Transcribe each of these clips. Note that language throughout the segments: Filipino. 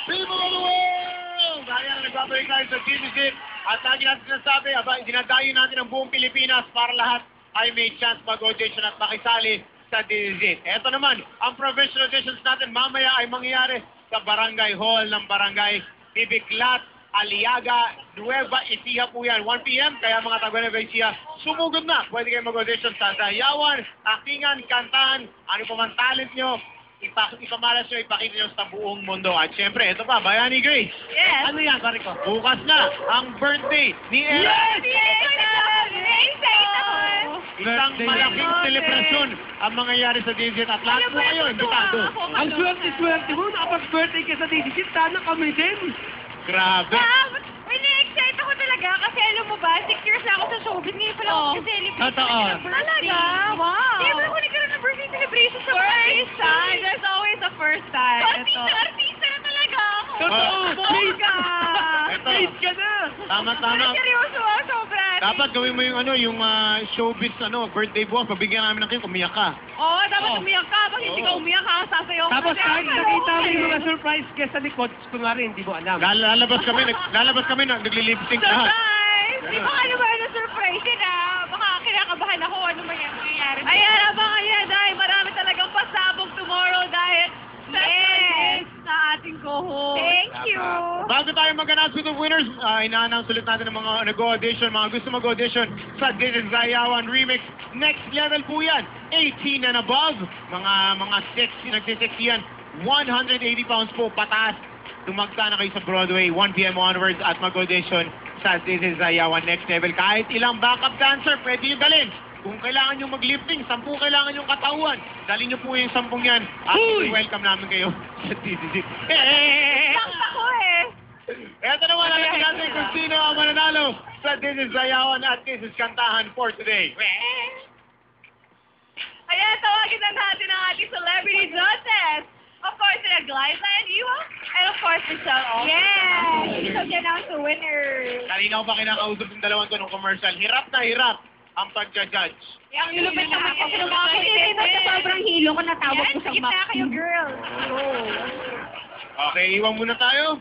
People of the world! Ayan, nagbabalik tayo sa Disney at lagi natin sinasabi, dinadayo natin ang buong Pilipinas para lahat ay may chance mag-audition at makisali sa Disney. Ito naman, ang provincial auditions natin mamaya ay mangyayari sa Barangay Hall ng Barangay Bibiklat, Aliaga, Nueva Ecija po yan. 1 p.m. Kaya mga taga Nueva Ecija, sumugod na. Pwede kayo mag-audition sa sayawan, aktingan, kantahan, ano pa man talent nyo. Ipamalas nyo, ipakita nyo sa buong mundo. At syempre, ito pa, Bayani Grace. Yes. Ano yan, pare ko? Bukas na, ang birthday ni Ella. Isang malaking selebrasyon ang mangyayari sa Digit at lahat po kayo, imbitado. Ang swerte-swerte mo, nakapag-birthday ka sa Digit, sana kami din. Grabe. Excite ako talaga kasi alam mo ba, 6 years na ako sa showbiz, ngayon pala ako celebrate. Totoo. Talaga? Wow. Di ba ako nagkaroon ng birthday celebration sa first time? There's always a first time. Artista na talaga ako. Totoo. Bongga. Ito. Face ka na. Tama-tama. Seryoso sobra. Dapat gawin mo yung showbiz birthday buwan. Pabigyan namin ng kayo, umiyak ka. Oo, dapat umiyak ka. Pag hindi ka umiyak ka, sasayaw ka. Tapos kahit nakita mo yung mga surprise guest sa likod, kunwari hindi mo alam. Lalabas kami, nagli-lip-sync lahat. Surprise! Di ba ka naman na-surprise na? Baka kinakabahan ako ano mangyayari. Ayan, abangan yan dahil marami talagang pasabog tomorrow dahil yes, sa ating co-host. Thank you! Bago tayo mag-announce with the winners, ina-announce ulit natin ang mga nag-audition, mga gusto mag-audition sa This is Zayawan Remix. Next level po yan, 18 and above. Mga sexy, nagsisexy yan. 180 pounds po pataas. Tumagta na kayo sa Broadway, 1 p.m. onwards at mag-audition sa This is Zayawan Next Level. Kahit ilang backup dancer, pwede nyo dalhin. Kung kailangan nyo mag-lifting, 10 kailangan nyo katawan. Dalhin nyo po yung 10 yan. At welcome namin kayo sa TCC. Ako eh! Eto naman ang natin kung sino ang mananalo sa This is Zayawan at This is Kantahan for today. Ayan, tawagin na natin ang ating celebrity judges. Of course, sila Glyza and Iwa. And of course, Michelle also. Yes! So, announce the winner. Kanina ko pa kinakausap yung dalawang to ng commercial. Hirap na hirap ang pagja-judge. Ang lupit naman kasi nung mga kinitinig sa sobrang hilo ko natawag ko sa map. Yes, kayo, girl. Okay, iwan muna tayo.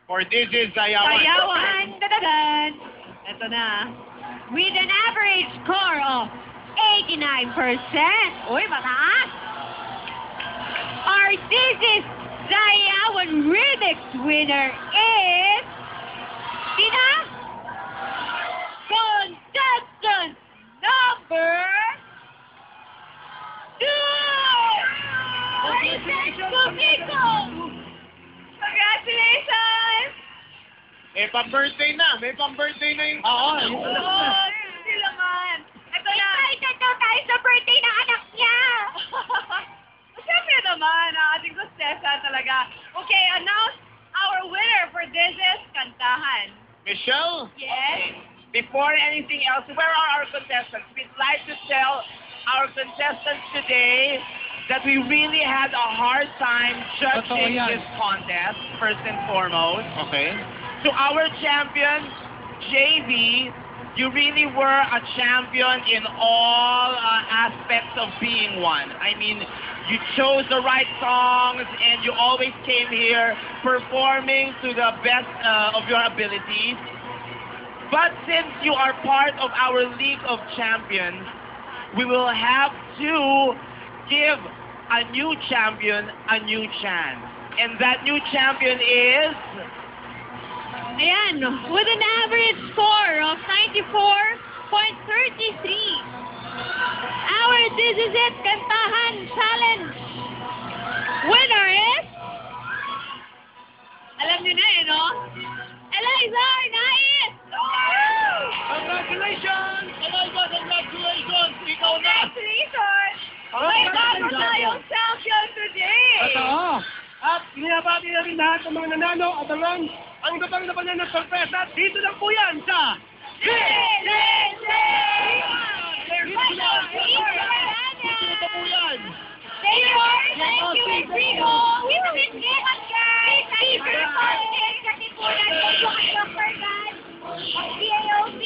For This is Zayawan. Zayawan! Dadadan! Ito na. With an average score of 89%. Uy, mataas! Our This is Zayawan Remix winner is... Sina? Contestant number 2! Congratulations! May pang-birthday na. May pang-birthday na yung... Oo. Hindi naman. Ito na. Excited daw tayo sa birthday ng anak niya. Siyempre naman, ating sustesa talaga. Okay, announce our winner for This is Kantahan. Michelle? Yes? Before anything else, where are our contestants? We'd like to tell our contestants today that we really had a hard time judging this contest, first and foremost. Okay. To our champion, JV, you really were a champion in all aspects of being one. I mean, you chose the right songs and you always came here performing to the best of your abilities. But since you are part of our League of Champions, we will have to give a new champion a new chance. And that new champion is... Ayan, with an average score of 94.33. Our This is It Kantahan Challenge winner is... Alam niyo na eh, no? Eliza Arnaiz! Congratulations! Congratulations! Ikaw na! Congratulations! May bago tayong champion today! Totoo. At binabati na rin lahat ng mga nanalo at ang iba pang napanan ng sorpresa. Dito lang po yan sa... Thank you, Rodrigo! With the biscuit, guys! Thank you for the content! Kasi po yan yung number guys! Of PAOC!